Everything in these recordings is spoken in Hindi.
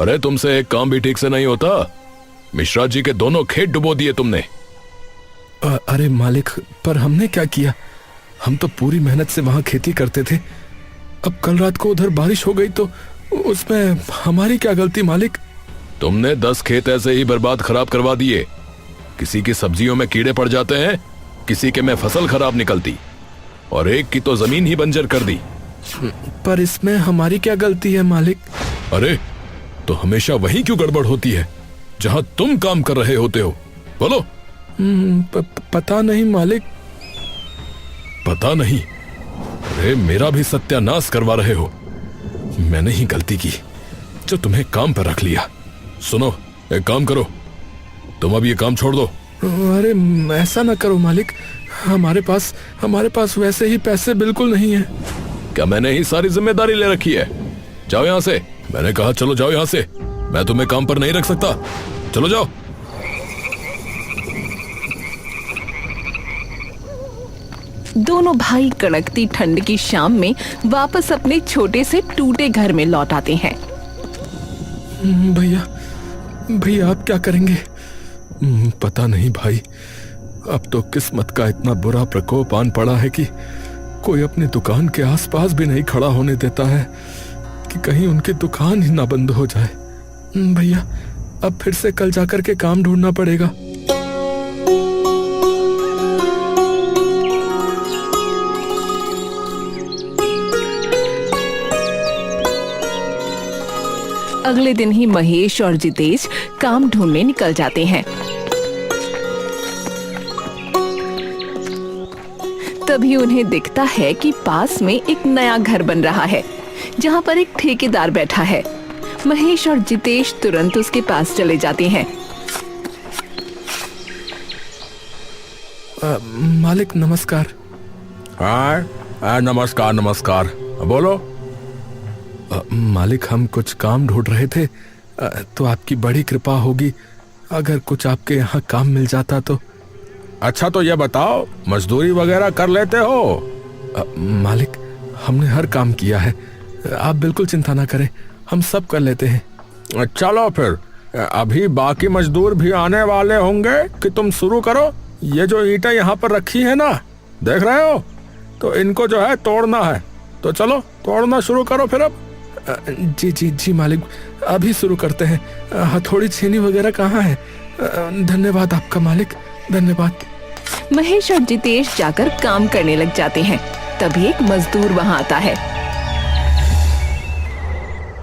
अरे तुमसे एक काम भी ठीक से नहीं होता। मिश्रा जी के दोनों खेत डुबो दिए तुमने। अरे मालिक, पर हमने क्या किया? हम तो पूरी मेहनत से वहां खेती करते थे। अब कल रात को उधर बारिश हो गई तो उसमें हमारी क्या गलती मालिक? तुमने 10 खेत ऐसे ही बर्बाद खराब करवा दिए। किसी की सब्जियों में कीड़े पड़ जाते हैं, किसी के में फसल खराब निकलती, और एक की तो जमीन ही बंजर कर दी। पर इसमें हमारी क्या गलती है मालिक? अरे तो हमेशा वही क्यों गड़बड़ होती है जहां तुम काम कर रहे होते हो? बोलो। पता नहीं मालिक। पता नहीं? अरे मेरा भी सत्यानाश करवा रहे हो। मैंने ही गलती की जो तुम्हें काम पर रख लिया। सुनो, एक काम करो, तुम अब ये काम छोड़ दो। अरे ऐसा ना करो मालिक, हमारे पास वैसे ही पैसे बिल्कुल नहीं है। क्या मैंने ही सारी जिम्मेदारी ले रखी है? जाओ यहाँ से। मैंने कहा चलो जाओ यहाँ से। मैं तुम्हें काम पर नहीं रख सकता। चलो जाओ। दोनों भाई कड़कती ठंड की शाम में वापस अपने छोटे से टूटे घर में लौट आते हैं। भैया आप क्या करेंगे? पता नहीं भाई, अब तो किस्मत का इतना बुरा प्रकोप आन पड़ा है कि कोई अपनी दुकान के आसपास भी नहीं खड़ा होने देता है कि कहीं उनकी दुकान ही ना बंद हो जाए। भैया अब फिर से कल जाकर के काम ढूंढना पड़ेगा। अगले दिन ही महेश और जितेश काम ढूंढने निकल जाते हैं। तभी उन्हें दिखता है कि पास में एक नया घर बन रहा है जहां पर एक ठेकेदार बैठा है। महेश और जितेश तुरंत उसके पास चले जाते हैं। मालिक नमस्कार। हाँ नमस्कार नमस्कार, बोलो। मालिक हम कुछ काम ढूंढ रहे थे, तो आपकी बड़ी कृपा होगी अगर कुछ आपके यहाँ काम मिल जाता तो। अच्छा तो ये बताओ, मजदूरी वगैरह कर लेते हो? मालिक हमने हर काम किया है, आप बिल्कुल चिंता ना करें, हम सब कर लेते हैं। चलो फिर, अभी बाकी मजदूर भी आने वाले होंगे कि तुम शुरू करो। ये जो ईंटें यहाँ पर रखी है ना, देख रहे हो, तो इनको जो है तोड़ना है। तो चलो तोड़ना शुरू करो फिर। अब जी मालिक, अभी शुरू करते हैं। हथौड़ी छेनी वगैरह कहाँ है? धन्यवाद आपका मालिक, धन्यवाद। महेश और जितेश जाकर काम करने लग जाते हैं। तभी एक मजदूर वहाँ आता है।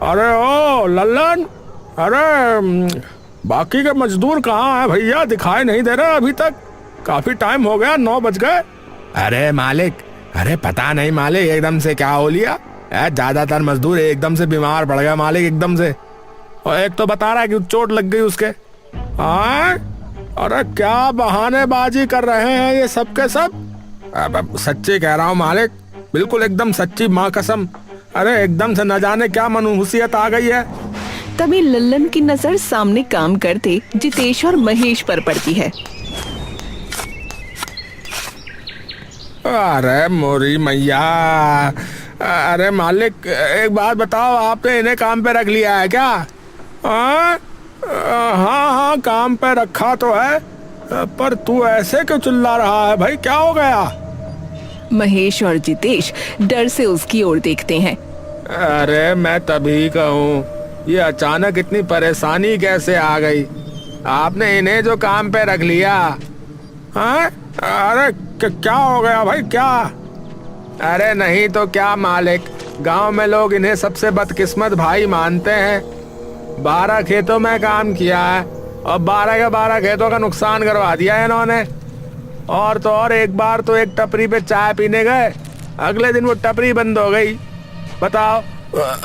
अरे ओ लल्लन, अरे बाकी के मजदूर कहाँ है भैया? दिखाई नहीं दे रहे अभी तक। काफी टाइम हो गया, 9 बज गए। अरे मालिक, अरे पता नहीं मालिक एकदम से क्या हो लिया। ज्यादातर मजदूर एकदम से बीमार पड़ गया मालिक, एकदम से। और एक तो बता रहा है कि चोट लग गई उसके। अरे क्या बहानेबाजी कर रहे हैं ये सब के सब? अब सच्ची कह रहा हूँ मालिक, बिल्कुल एकदम सच्ची, माँ कसम। अरे एकदम से न जाने क्या मनहूसियत आ गई है। तभी लल्लन की नजर सामने काम करते जितेश और महेश पर पड़ती है। अरे मोरी मैया, अरे मालिक एक बात बताओ, आपने इन्हें काम पे रख लिया है क्या? हाँ काम पे रखा तो है, पर तू ऐसे क्यों चिल्ला रहा है भाई? क्या हो गया? महेश और जितेश डर से उसकी ओर देखते हैं। अरे मैं तभी कहूँ, ये अचानक इतनी परेशानी कैसे आ गई? आपने इन्हें जो काम पे रख लिया। हाँ अरे क्या हो गया भाई, क्या? अरे नहीं तो क्या मालिक, गांव में लोग इन्हें सबसे बदकिस्मत भाई मानते हैं। 12 खेतों में काम किया है और 12 के 12 खेतों का नुकसान करवा दिया है इन्होंने। और तो और एक बार तो एक टपरी पे चाय पीने गए, अगले दिन वो टपरी बंद हो गई। बताओ।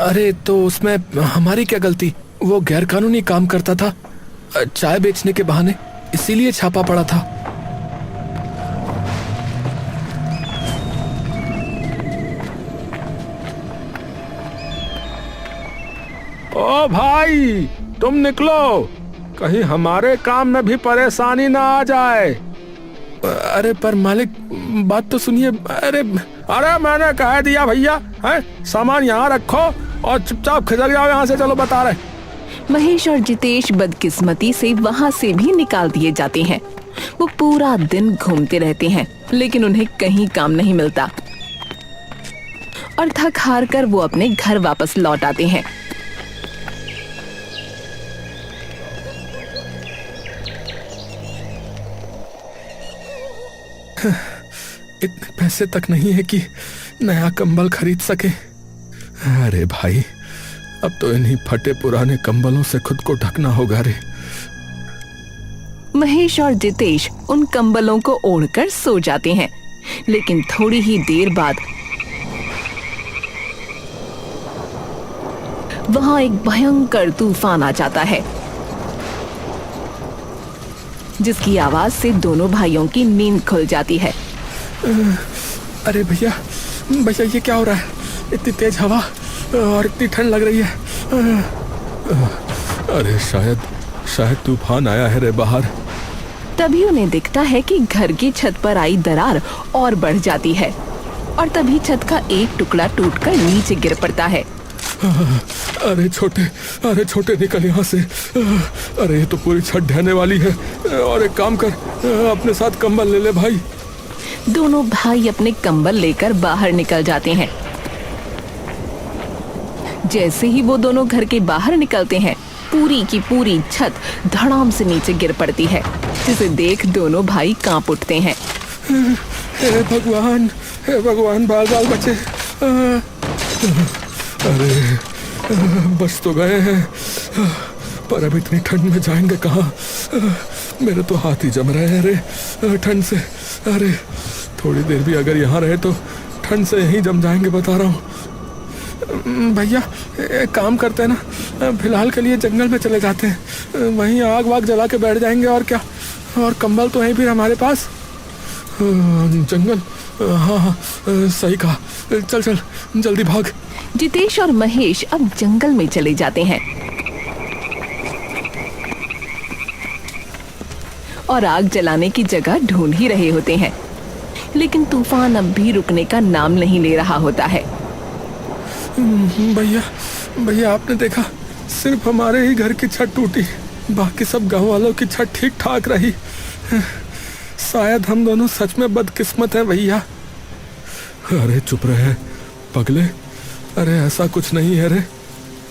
अरे तो उसमें हमारी क्या गलती? वो गैर कानूनी काम करता था चाय बेचने के बहाने, इसीलिए छापा पड़ा था। ओ भाई तुम निकलो, कहीं हमारे काम में भी परेशानी ना आ जाए। अरे पर मालिक बात तो सुनिए। अरे मैंने कह दिया भैया, है सामान यहाँ रखो और चुपचाप खिसक जाओ यहाँ से। चलो बता रहे। महेश और जितेश बदकिस्मती से वहाँ से भी निकाल दिए जाते हैं। वो पूरा दिन घूमते रहते हैं लेकिन उन्हें कहीं काम नहीं मिलता और थक हार कर वो अपने घर वापस लौट आते हैं। इतने पैसे तक नहीं है कि नया कंबल खरीद सके। अरे भाई, अब तो इन्हीं फटे पुराने कंबलों से खुद को ढकना होगा रे। महेश और जितेश उन कंबलों को ओढ़कर सो जाते हैं लेकिन थोड़ी ही देर बाद वहां एक भयंकर तूफान आ जाता है जिसकी आवाज से दोनों भाइयों की नींद खुल जाती है। अरे भैया भैया, ये क्या हो रहा है? इतनी तेज हवा और इतनी ठंड लग रही है। अरे शायद तूफान आया है रे बाहर। तभी उन्हें दिखता है कि घर की छत पर आई दरार और बढ़ जाती है और तभी छत का एक टुकड़ा टूटकर नीचे गिर पड़ता है। अरे छोटे निकल यहाँ से। अरे ये तो पूरी छत ढहने वाली है। और एक काम कर, अपने साथ कंबल ले ले भाई। दोनों भाई अपने कंबल लेकर बाहर निकल जाते हैं। जैसे ही वो दोनों घर के बाहर निकलते हैं पूरी की पूरी छत धड़ाम से नीचे गिर पड़ती है जिसे देख दोनों भाई कांप उठते हैं। हे भगवान, बाल बाल बचे। अरे बच तो गए हैं, पर अब इतनी ठंड में जाएंगे कहाँ? मेरे तो हाथ ही जम रहे हैं रे ठंड से। अरे थोड़ी देर भी अगर यहाँ रहे तो ठंड से यहीं जम जाएंगे, बता रहा हूँ। भैया एक काम करते हैं ना, फिलहाल के लिए जंगल में चले जाते हैं, वहीं आग वाग जला के बैठ जाएंगे और क्या। और कंबल तो है फिर हमारे पास। जंगल, हाँ सही कहा। चल जल्दी भाग। जितेश और महेश अब जंगल में चले जाते हैं और आग जलाने की जगह ढूंढ ही रहे होते हैं लेकिन तूफान अब भी रुकने का नाम नहीं ले रहा होता है। भैया आपने देखा, सिर्फ हमारे ही घर की छत टूटी, बाकी सब गांव वालों की छत ठीक ठाक रही। शायद हम दोनों सच में बदकिस्मत हैं भैया। अरे चुप रहे पगले, अरे ऐसा कुछ नहीं है रे।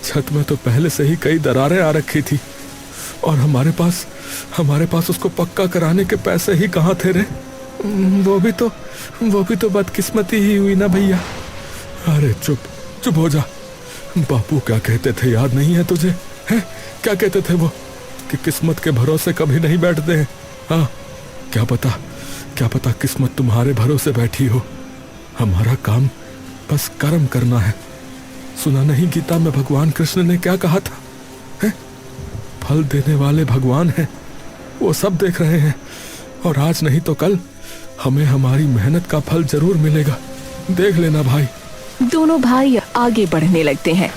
छत में तो पहले से ही कई दरारें आ रखी थी और हमारे पास उसको पक्का कराने के पैसे ही कहाँ थे रे। वो भी तो बदकिस्मती ही हुई ना भैया। अरे चुप हो जा। बापू क्या कहते थे, याद नहीं है तुझे? हैं क्या कहते थे वो, कि किस्मत के भरोसे कभी नहीं बैठते हैं। हाँ, क्या पता किस्मत तुम्हारे भरोसे बैठी हो। हमारा काम बस कर्म करना है। सुना नहीं गीता में भगवान कृष्ण ने क्या कहा था? है? फल देने वाले भगवान हैं, वो सब देख रहे हैं और आज नहीं तो कल हमें हमारी मेहनत का फल जरूर मिलेगा। देख लेना भाई। दोनों भाई आगे बढ़ने लगते हैं।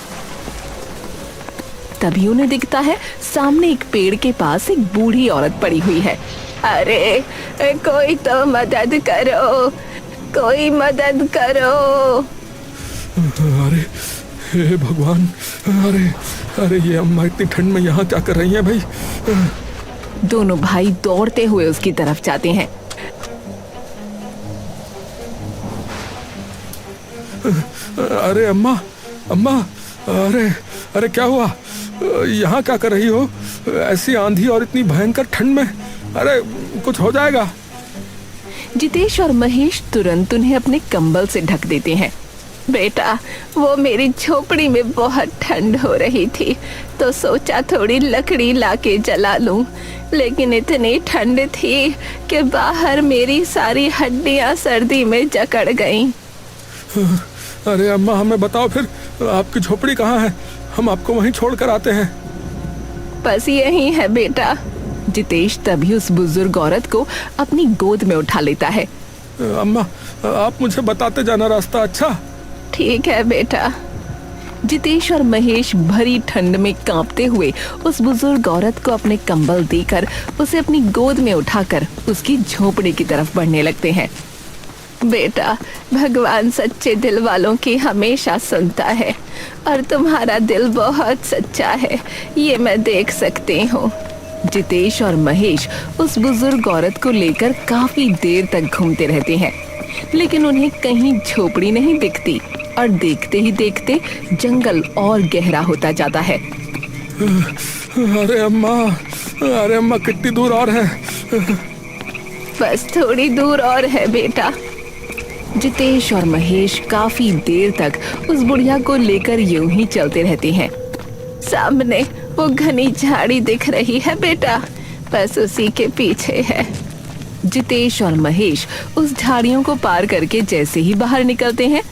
तभी उन्हें दिखता है सामने एक पेड़ के पास एक बूढ़ी औरत पड़ी हुई है। अरे कोई तो मदद करो, कोई मदद करो। अरे हे भगवान, अरे ये अम्मा इतनी ठंड में यहाँ क्या कर रही हैं भाई? दोनों भाई दौड़ते हुए उसकी तरफ जाते हैं। अरे अम्मा, अरे क्या हुआ? यहाँ क्या कर रही हो ऐसी आंधी और इतनी भयंकर ठंड में? अरे कुछ हो जाएगा। जितेश और महेश तुरंत उन्हें अपने कंबल से ढक देते हैं। बेटा, वो मेरी झोपड़ी में बहुत ठंड हो रही थी तो सोचा थोड़ी लकड़ी लाके जला लूं, लेकिन इतनी ठंड थी कि बाहर मेरी सारी हड्डियां सर्दी में जकड़ गईं। अरे अम्मा, हमें बताओ फिर आपकी झोपड़ी कहाँ है? हम आपको वहीं छोड़ कर आते हैं। बस यही है बेटा। जितेश तभी उस बुजुर्ग औरत को अपनी गोद में उठा लेता है। अम्मा, आप मुझे बताते जाना रास्ता। अच्छा ठीक है बेटा। जितेश और महेश भरी ठंड में कांपते हुए उस बुजुर्ग औरत को अपने कंबल देकर उसे अपनी गोद में उठाकर उसकी झोपड़ी की तरफ बढ़ने लगते हैं। बेटा, भगवान सच्चे दिल वालों की हमेशा सुनता है और तुम्हारा दिल बहुत सच्चा है, ये मैं देख सकती हूँ। जितेश और महेश उस बुजुर्ग औरत को लेकर काफी देर तक घूमते रहते हैं, लेकिन उन्हें कहीं झोपड़ी नहीं दिखती और देखते ही देखते जंगल और गहरा होता जाता है। अरे अम्मा कितनी दूर और है? बस थोड़ी दूर और है बेटा। जितेश और महेश काफी देर तक उस बुढ़िया को लेकर यूं ही चलते रहते हैं। सामने वो घनी झाड़ी दिख रही है बेटा, बस उसी के पीछे है। जितेश और महेश उस झाड़ियों को पार करके जैसे ही बाहर निकलते हैं,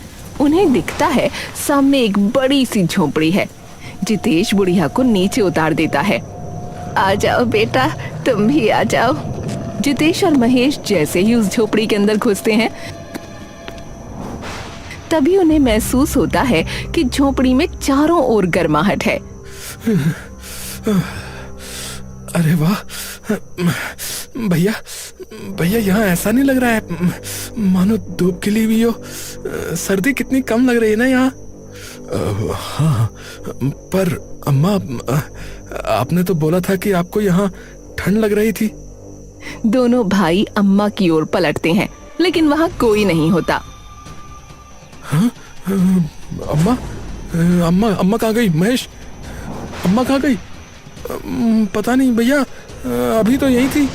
उन्हें दिखता है सामने एक बड़ी सी झोपड़ी है। जितेश बुढ़िया को नीचे उतार देता है। आ जाओ बेटा, तुम भी आ जाओ। जितेश और महेश जैसे ही उस झोपड़ी के अंदर घुसते हैं, तभी उन्हें महसूस होता है कि झोपड़ी में चारों ओर गर्माहट है। अरे वाह भैया यहाँ ऐसा नहीं लग रहा है मानो धूप खिली हुई हो। सर्दी कितनी कम लग रही है ना यहाँ। हाँ, पर अम्मा आपने तो बोला था कि आपको यहाँ ठंड लग रही थी। दोनों भाई अम्मा की ओर पलटते हैं, लेकिन वहाँ कोई नहीं होता। हाँ, अम्मा कहाँ गई? महेश, अम्मा कहाँ गई? पता नहीं भैया, अभी तो यही थी।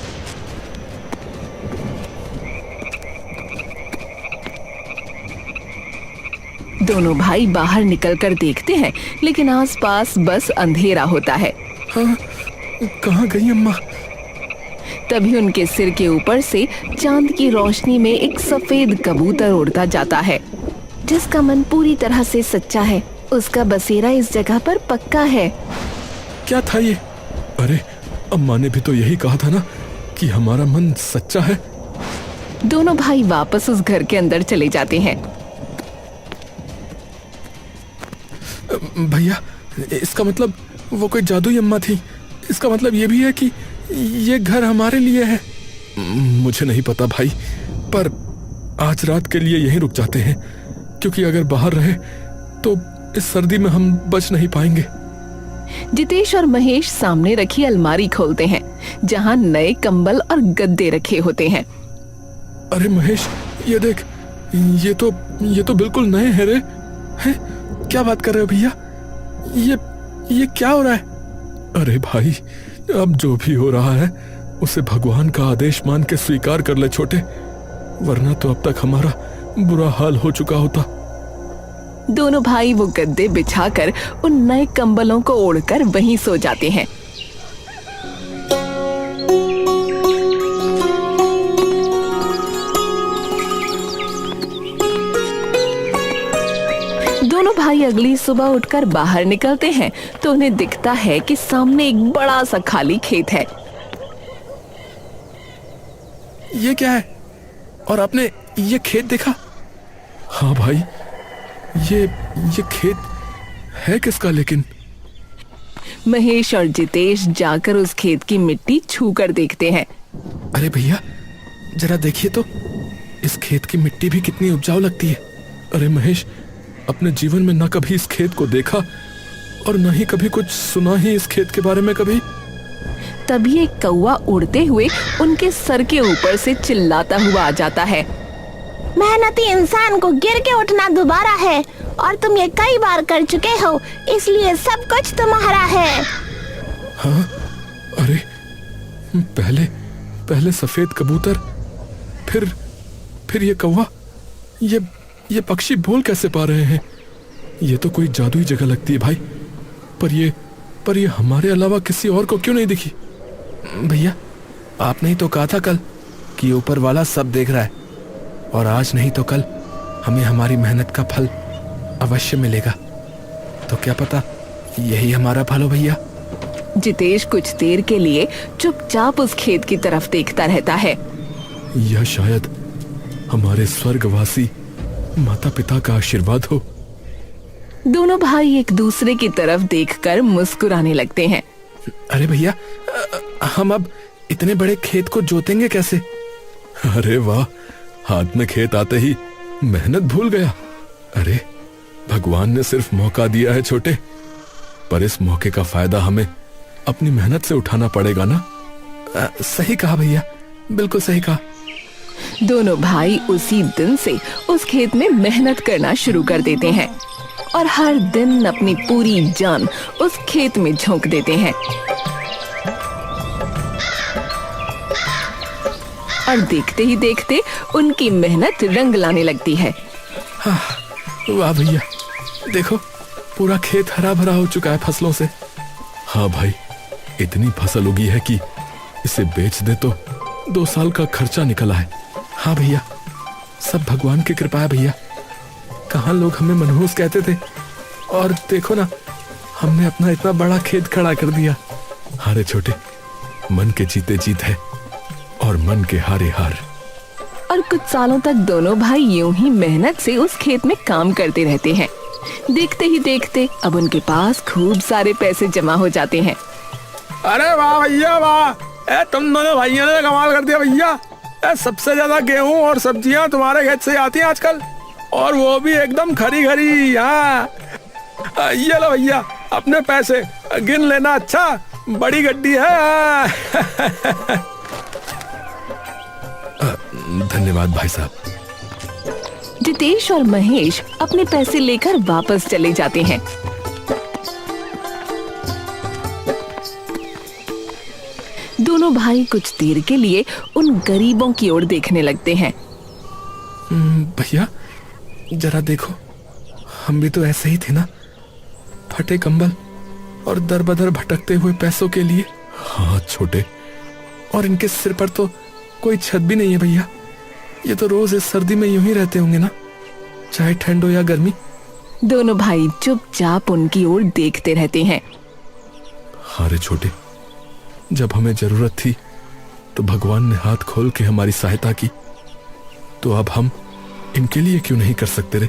दोनों भाई बाहर निकलकर देखते हैं, लेकिन आसपास बस अंधेरा होता है। हाँ, कहाँ गई अम्मा? तभी उनके सिर के ऊपर से चांद की रोशनी में एक सफेद कबूतर उड़ता जाता है। जिसका मन पूरी तरह से सच्चा है, उसका बसेरा इस जगह पर पक्का है। क्या था ये? अरे अम्मा ने भी तो यही कहा था ना कि हमारा मन सच्चा है। दोनों भाई वापस उस घर के अंदर चले जाते हैं। भैया, इसका मतलब वो कोई जादुई अम्मा थी। इसका मतलब ये भी है कि ये घर हमारे लिए है। मुझे नहीं पता भाई, पर आज रात के लिए यहीं रुक जाते हैं, क्योंकि अगर बाहर रहे तो इस सर्दी में हम बच नहीं पाएंगे। जितेश और महेश सामने रखी अलमारी खोलते हैं, जहां नए कंबल और गद्दे रखे होते हैं। अरे महेश, ये देख, ये तो बिल्कुल नए हैं रे। हैं? क्या बात कर रहे हो भैया? ये क्या हो रहा है? अरे भाई, अब जो भी हो रहा है उसे भगवान का आदेश मान के स्वीकार कर ले छोटे, वरना तो अब तक हमारा बुरा हाल हो चुका होता। दोनों भाई वो गद्दे बिछाकर उन नए कंबलों को ओढ़कर वहीं सो जाते हैं। दोनों भाई अगली सुबह उठकर बाहर निकलते हैं तो उन्हें दिखता है कि सामने एक बड़ा सा खाली खेत है। ये क्या है? और आपने ये खेत देखा? हाँ भाई, ये खेत है किसका? लेकिन महेश और जितेश जाकर उस खेत की मिट्टी छूकर देखते हैं। अरे भैया, जरा देखिए तो, इस खेत की मिट्टी भी कितनी उपजाऊ लगती है। अरे महेश, अपने जीवन में ना कभी इस खेत को देखा और ना ही कभी कुछ सुना ही इस खेत के बारे में कभी। तभी एक कौवा उड़ते हुए उनके सर के ऊपर से चिल्लाता हुआ आ जाता है। मेहनती इंसान को गिर के उठना दोबारा है, और तुम ये कई बार कर चुके हो, इसलिए सब कुछ तुम्हारा है। हाँ? अरे पहले सफेद कबूतर, फिर ये कौवा, ये पक्षी बोल कैसे पा रहे हैं? ये तो कोई जादुई जगह लगती है भाई। पर ये हमारे अलावा किसी और को क्यों नहीं दिखी? भैया, आपने ही तो कहा था कल कि ऊपर वाला सब देख रहा है, और आज नहीं तो कल हमें हमारी मेहनत का फल अवश्य मिलेगा। तो क्या पता यही हमारा फल हो भैया। जितेश कुछ देर के लिए चुपचाप उस खेत की तरफ देखता रहता है। यह शायद हमारे स्वर्गवासी माता पिता का आशीर्वाद हो। दोनों भाई एक दूसरे की तरफ देखकर मुस्कुराने लगते हैं। अरे भैया, हम अब इतने बड़े खेत को जोतेंगे कैसे? अरे वाह, हाथ में खेत आते ही मेहनत भूल गया। अरे भगवान ने सिर्फ मौका दिया है छोटे, पर इस मौके का फायदा हमें अपनी मेहनत से उठाना पड़ेगा ना। सही कहा भैया, बिल्कुल सही कहा। दोनों भाई उसी दिन से उस खेत में मेहनत करना शुरू कर देते हैं और हर दिन अपनी पूरी जान उस खेत में झोंक देते हैं। और देखते ही देखते उनकी मेहनत रंग लाने लगती है। वाह भैया, देखो पूरा खेत हरा भरा हो चुका है फसलों से। हाँ भाई, इतनी फसल उगी है कि इसे बेच दे तो 2 साल का खर्चा निकला है। हाँ भैया, सब भगवान की कृपा है भैया। कहाँ लोग हमें मनहूस कहते थे, और देखो ना, हमने अपना इतना बड़ा खेत खड़ा कर दिया। हारे छोटे, मन के जीते जीत है और मन के हारे हार। और कुछ सालों तक दोनों भाई यूं ही मेहनत से उस खेत में काम करते रहते हैं। देखते ही देखते अब उनके पास खूब सारे पैसे जमा हो जाते हैं। अरे वाह भैया वाह, तुम दोनों भाइयों ने कमाल कर दिया भैया। सबसे ज्यादा गेहूं और सब्जियां तुम्हारे खेत से आती हैं आजकल, और वो भी एकदम खरी खरी। हाँ, ये लो भैया अपने पैसे, गिन लेना। अच्छा, बड़ी गड्डी है। धन्यवाद भाई साहब। जितेश और महेश अपने पैसे लेकर वापस चले जाते हैं। दोनों भाई कुछ देर के लिए उन गरीबों की ओर देखने लगते हैं। भैया जरा देखो, हम भी तो ऐसे ही थे ना, फटे कंबल और दर बदर भटकते हुए पैसों के लिए। हाँ छोटे, और इनके सिर पर तो कोई छत भी नहीं है भैया। ये तो रोज इस सर्दी में यूं ही रहते होंगे ना, चाहे ठंड हो या गर्मी। दोनों भाई चुपचाप उनकी ओर देखते रहते हैं। हाँ रे छोटे, जब हमें जरूरत थी तो भगवान ने हाथ खोल के हमारी सहायता की, तो अब हम इनके लिए क्यों नहीं कर सकते रे?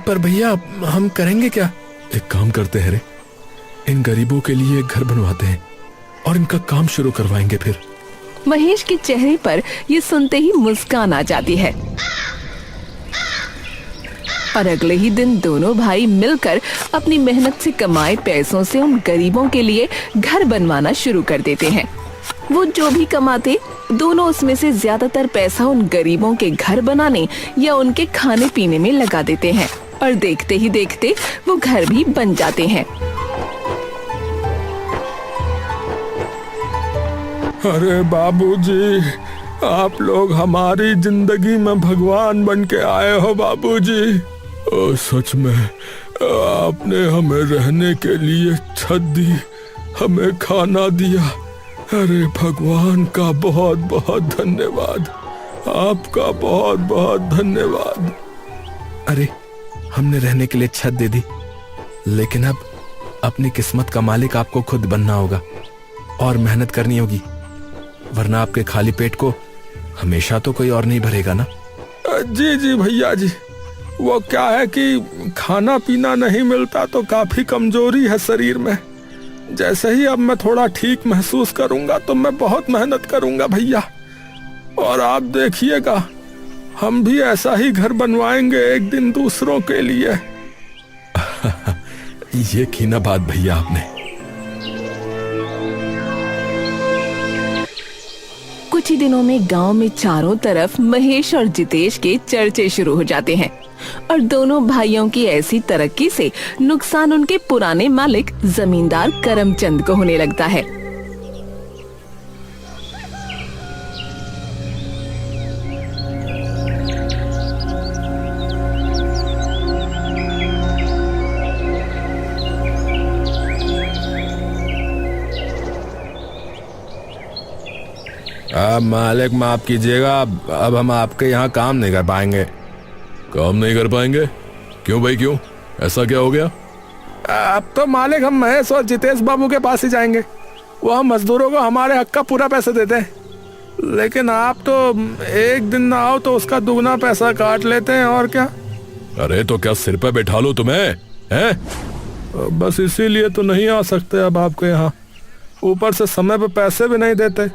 पर भैया हम करेंगे क्या? एक काम करते हैं रे, इन गरीबों के लिए एक घर बनवाते हैं और इनका काम शुरू करवाएंगे। फिर महेश के चेहरे पर ये सुनते ही मुस्कान आ जाती है और अगले ही दिन दोनों भाई मिलकर अपनी मेहनत से कमाए पैसों से उन गरीबों के लिए घर बनवाना शुरू कर देते हैं। वो जो भी कमाते, दोनों उसमें से ज्यादातर पैसा उन गरीबों के घर बनाने या उनके खाने पीने में लगा देते हैं और देखते ही देखते वो घर भी बन जाते हैं। अरे बाबूजी, आप लोग हमारी जिंदगी में भगवान बन के आए हो बाबूजी। सच में आपने हमें रहने के लिए छत दी, हमें खाना दिया। अरे भगवान का बहुत बहुत धन्यवाद, आपका बहुत बहुत धन्यवाद। अरे हमने रहने के लिए छत दे दी, लेकिन अब अपनी किस्मत का मालिक आपको खुद बनना होगा और मेहनत करनी होगी, वरना आपके खाली पेट को हमेशा तो कोई और नहीं भरेगा ना। जी जी भैया जी, वो क्या है कि खाना पीना नहीं मिलता तो काफी कमजोरी है शरीर में। जैसे ही अब मैं थोड़ा ठीक महसूस करूंगा तो मैं बहुत मेहनत करूंगा भैया, और आप देखिएगा हम भी ऐसा ही घर बनवाएंगे एक दिन दूसरों के लिए। ये की ना बात भैया आपने। कुछ ही दिनों में गांव में चारों तरफ महेश और जितेश के चर्चे शुरू हो जाते हैं और दोनों भाइयों की ऐसी तरक्की से नुकसान उनके पुराने मालिक जमींदार करमचंद को होने लगता है। मालिक माफ कीजिएगा, अब हम आपके यहाँ काम नहीं कर पाएंगे। काम नहीं कर पाएंगे? क्यों भाई क्यों, ऐसा क्या हो गया? अब तो मालिक हम महेश और जितेश बाबू के पास ही जाएंगे। वो हम मजदूरों को हमारे हक का पूरा पैसा देते हैं, लेकिन आप तो एक दिन ना आओ तो उसका दुगना पैसा काट लेते हैं। और क्या? अरे तो क्या सिर पे बैठा लो तुम्हें, हैं? बस इसीलिए तो नहीं आ सकते अब आपके यहाँ, ऊपर से समय पे पैसे भी नहीं देते।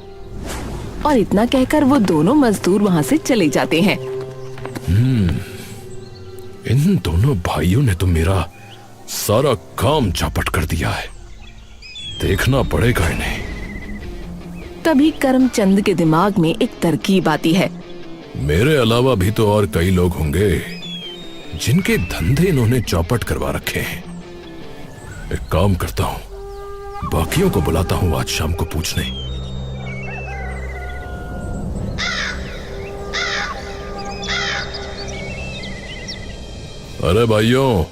और इतना कहकर वो दोनों मजदूर वहाँ से चले जाते हैं। इन दोनों भाइयों ने तो मेरा सारा काम चौपट कर दिया है, देखना पड़ेगा इन्हें। तभी करमचंद के दिमाग में एक तरकीब आती है। मेरे अलावा भी तो और कई लोग होंगे जिनके धंधे इन्होंने चौपट करवा रखे हैं। एक काम करता हूं, बाकियों को बुलाता हूं आज शाम को पूछने। अरे भाइयों,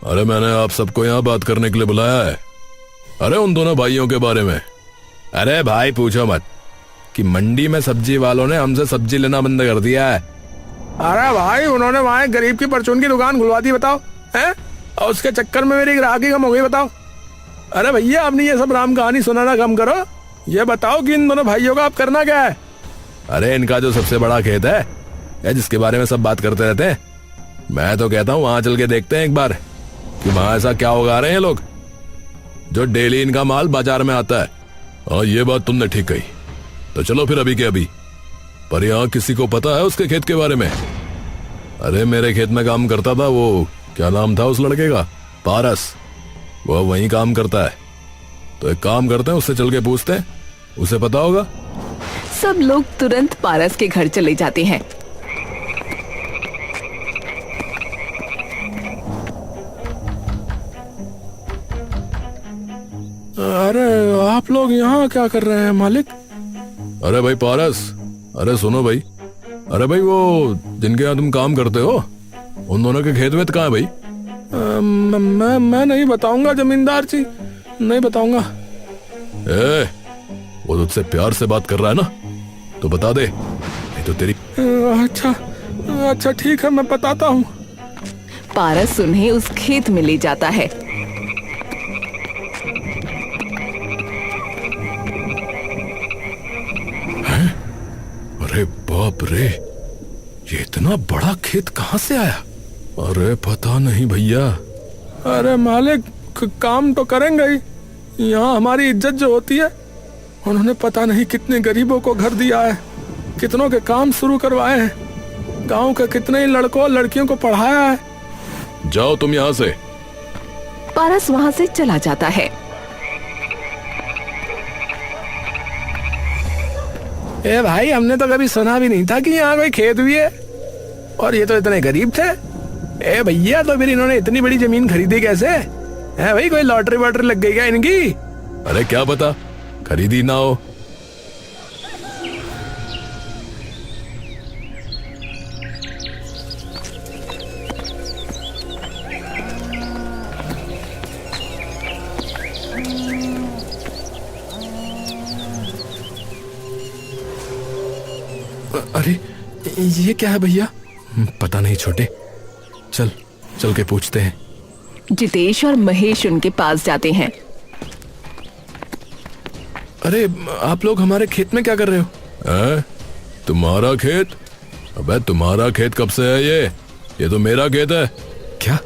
अरे मैंने आप सबको यहां बात करने के लिए बुलाया है। अरे उन दोनों भाइयों के बारे में। अरे भाई पूछो मत कि मंडी में सब्जी वालों ने हमसे सब्जी लेना बंद कर दिया है। अरे भाई, उन्होंने वहाँ एक गरीब की परचून की दुकान खुलवा दी, बताओ हैं? और उसके चक्कर में मेरी ग्राहकी कम हो गई, बताओ। अरे भैया, आपने ये सब राम कहानी सुनाना कम करो। ये बताओ कि इन दोनों भाइयों का आप करना क्या है? अरे इनका जो सबसे बड़ा खेत है या जिसके बारे में सब बात करते रहते हैं, मैं तो कहता हूँ वहां चल के देखते हैं एक बार कि वहां ऐसा क्या उगा रहे हैं लोग जो डेली इनका माल बाजार में आता है। हाँ, ये बात तुमने ठीक कही। तो चलो फिर अभी के अभी। पर यहाँ किसी को पता है उसके खेत के बारे में? अरे मेरे खेत में काम करता था वो, क्या नाम था उस लड़के का? पारस। वो वहीं काम करता है। तो एक काम करते हैं, उससे चल के पूछते हैं, उसे पता होगा। सब लोग तुरंत पारस के घर चले जाते हैं। अरे आप लोग यहाँ क्या कर रहे हैं मालिक? अरे भाई पारस, अरे सुनो भाई। अरे भाई वो जिनके यहाँ तुम काम करते हो, उन दोनों के खेत वेत कहाँ है भाई? मैं नहीं बताऊंगा जमींदार जी, नहीं बताऊंगा। वो तुझसे प्यार से बात कर रहा है ना, तो बता दे, नहीं तो तेरी। अच्छा ठीक है, मैं बताता हूँ। पारस उन्हें उस खेत में ले जाता है। अरे बाप रे, ये इतना बड़ा खेत कहाँ से आया? अरे पता नहीं भैया। अरे मालिक, काम तो करेंगे ही, यहाँ हमारी इज्जत जो होती है। उन्होंने पता नहीं कितने गरीबों को घर दिया है, कितनों के काम शुरू करवाए हैं, गांव के कितने ही लड़कों और लड़कियों को पढ़ाया है। जाओ तुम यहाँ से। पारस वहाँ से चला जाता है। ए भाई, हमने तो कभी सुना भी नहीं था कि यहाँ कोई खेत भी है, और ये तो इतने गरीब थे। ए भैया, तो फिर इन्होंने इतनी बड़ी जमीन खरीदी कैसे? है भाई, कोई लॉटरी वॉटरी लग गई क्या इनकी? अरे क्या पता, खरीदी ना हो। अरे ये क्या है भैया? पता नहीं छोटे, चल के पूछते हैं। जितेश और महेश उनके पास जाते हैं। अरे आप लोग हमारे खेत में क्या कर रहे हो? तुम्हारा खेत? अबे तुम्हारा खेत कब से है ये तो मेरा खेत है। क्या?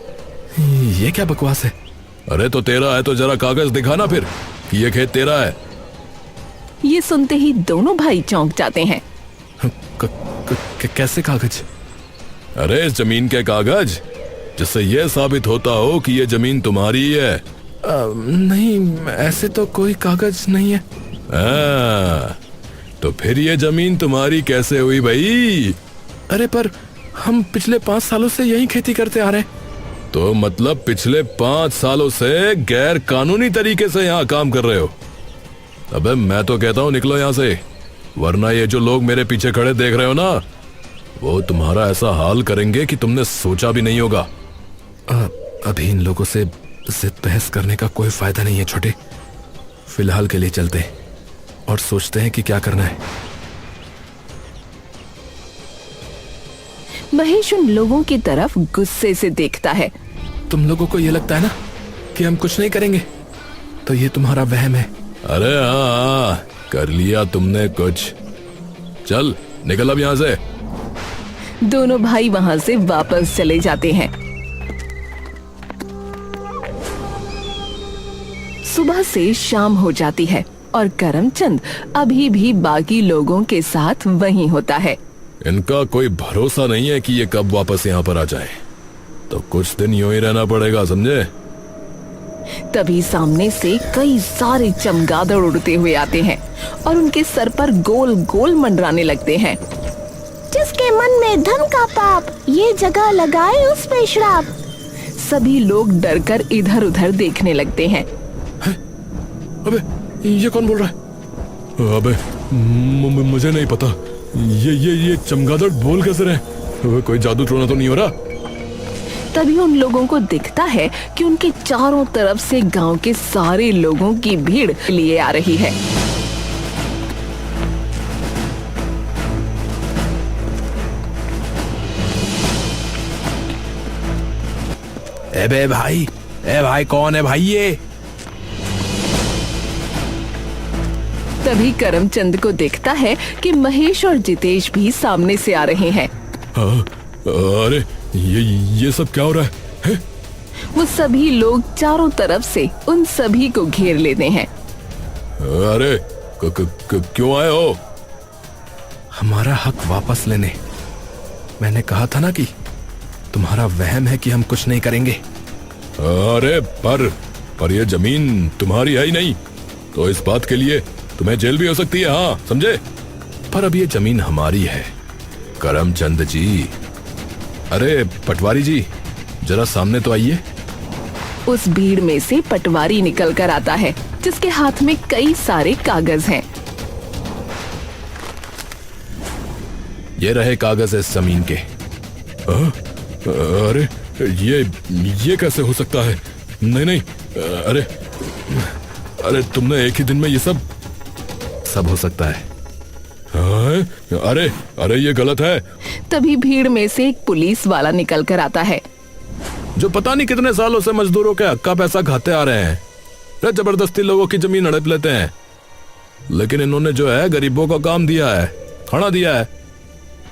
ये क्या बकवास है? अरे तो तेरा है तो जरा कागज दिखाना फिर कि ये खेत तेरा है। ये सुनते ही दोनों भाई चौंक जाते हैं। कैसे कागज? अरे इस जमीन के कागज, जिससे यह साबित होता हो कि ये जमीन तुम्हारी है। नहीं, ऐसे तो कोई कागज नहीं है। तो फिर ये जमीन तुम्हारी कैसे हुई भाई? अरे पर हम पिछले 5 सालों से यही खेती करते आ रहे हैं। तो मतलब पिछले 5 सालों से गैर कानूनी तरीके से यहाँ काम कर रहे हो? अबे मैं तो कहता हूँ निकलो यहाँ से, वरना ये जो लोग मेरे पीछे खड़े देख रहे हो ना, वो तुम्हारा ऐसा हाल करेंगे कि तुमने सोचा भी नहीं होगा। अभी इन लोगों से जिद बहस करने का कोई फायदा नहीं है छोटे। फिलहाल के लिए चलते हैं और सोचते हैं कि क्या करना है। महेश उन लोगों की तरफ गुस्से से देखता है। तुम लोगों को ये लगता है ना कि हम कुछ नहीं करेंगे, तो ये तुम्हारा वहम है। अरे हाँ, कर लिया तुमने कुछ। चल निकल अब यहाँ से। दोनों भाई वहां से वापस चले जाते हैं। सुबह से शाम हो जाती है और करमचंद अभी भी बाकी लोगों के साथ वहीं होता है। इनका कोई भरोसा नहीं है कि ये कब वापस यहाँ पर आ जाए, तो कुछ दिन यूं ही रहना पड़ेगा, समझे? तभी सामने से कई सारे चमगादड़ उड़ते हुए आते हैं और उनके सर पर गोल गोल मंडराने लगते हैं। जिसके मन में धन का पाप, ये जगह लगाए उस पे श्राप। सभी लोग डरकर इधर उधर देखने लगते हैं। अबे ये कौन बोल रहा है? अबे मुझे नहीं पता। ये चमगादड़ बोल कैसे रहे? कोई जादू टोना तो नहीं हो रहा? तभी उन लोगों को दिखता है कि उनके चारों तरफ से गांव के सारे लोगों की भीड़ लिए आ रही है। ए भाई कौन है भाई ये? तभी करमचंद को दिखता है कि महेश और जितेश भी सामने से आ रहे हैं। अरे ये सब क्या हो रहा है? वो सभी लोग चारों तरफ से उन सभी को घेर लेते हैं। अरे क्यों आए हो? हमारा हक वापस लेने। मैंने कहा था ना कि तुम्हारा वहम है कि हम कुछ नहीं करेंगे। अरे पर ये जमीन तुम्हारी है ही नहीं, तो इस बात के लिए तुम्हें जेल भी हो सकती है, हाँ समझे? पर अब ये जमीन हमारी है। करमचंद जी, अरे पटवारी जी, जरा सामने तो आइए। उस भीड़ में से पटवारी निकल कर आता है, जिसके हाथ में कई सारे कागज हैं। ये रहे कागज इस जमीन के। अरे ये कैसे हो सकता है? नहीं, अरे तुमने एक ही दिन में ये सब हो सकता है। अरे ये गलत है। तभी भीड़ में से एक पुलिस वाला निकल कर आता है, जो पता नहीं कितने सालों से मजदूरों के हक का पैसा खाते आ रहे हैं, जबरदस्ती लोगों की जमीन हड़प लेते हैं। लेकिन इन्होंने जो है गरीबों को काम दिया है, खाना दिया है,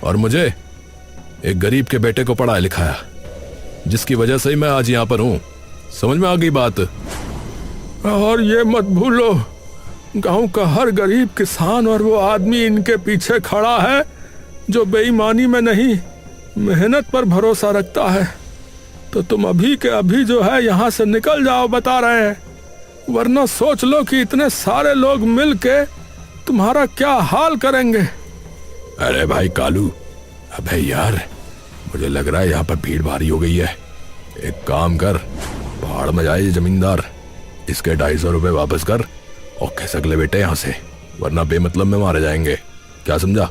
और मुझे एक गरीब के बेटे को पढ़ाया लिखाया, जिसकी वजह से ही मैं आज यहाँ पर हूँ। समझ में आ गई बात? और ये मत भूलो, गांव का हर गरीब किसान और वो आदमी इनके पीछे खड़ा है जो बेईमानी में नहीं, मेहनत पर भरोसा रखता है। तो तुम अभी के अभी जो है यहाँ से निकल जाओ, बता रहे हैं, वरना सोच लो कि इतने सारे लोग मिलके तुम्हारा क्या हाल करेंगे। अरे भाई कालू, अबे यार, मुझे लग रहा है यहाँ पर भीड़ भारी हो गई है। एक काम कर, पहाड़ में जाए जमींदार, इसके 250 रुपए वापस कर और खिसक ले बेटे यहाँ से, वरना बेमतलब में मारे जाएंगे। क्या समझा?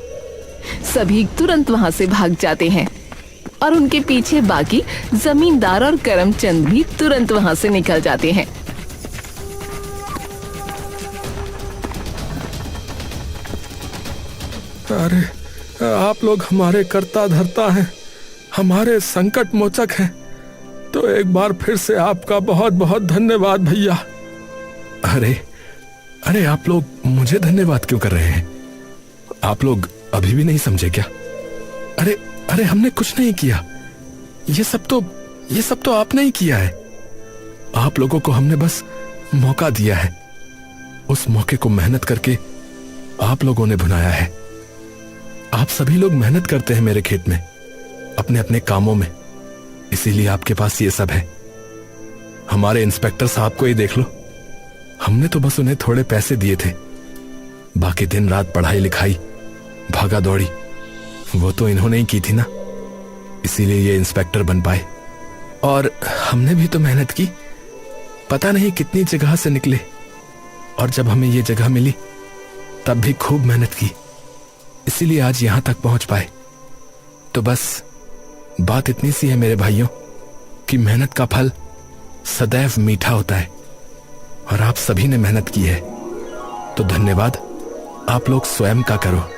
सभी तुरंत वहां से भाग जाते हैं और उनके पीछे बाकी जमींदार और करमचंद भी तुरंत वहां से निकल जाते हैं। अरे आप लोग हमारे कर्ता धर्ता हैं, हमारे संकट मोचक हैं, तो एक बार फिर से आपका बहुत बहुत धन्यवाद भैया। अरे आप लोग मुझे धन्यवाद क्यों कर रहे हैं? आप लोग अभी भी नहीं समझे क्या? अरे हमने कुछ नहीं किया, ये सब तो आपने ही किया है। आप लोगों को हमने बस मौका दिया है, उस मौके को मेहनत करके आप लोगों ने भुनाया है। आप सभी लोग मेहनत करते हैं मेरे खेत में, अपने अपने कामों में, इसीलिए आपके पास ये सब है। हमारे इंस्पेक्टर साहब को ही देख लो, हमने तो बस उन्हें थोड़े पैसे दिए थे, बाकी दिन रात पढ़ाई लिखाई भागा दौड़ी वो तो इन्होंने ही की थी ना, इसीलिए ये इंस्पेक्टर बन पाए। और हमने भी तो मेहनत की, पता नहीं कितनी जगह से निकले, और जब हमें ये जगह मिली तब भी खूब मेहनत की, इसीलिए आज यहां तक पहुंच पाए। तो बस बात इतनी सी है मेरे भाइयों कि मेहनत का फल सदैव मीठा होता है, और आप सभी ने मेहनत की है, तो धन्यवाद आप लोग स्वयं का करो।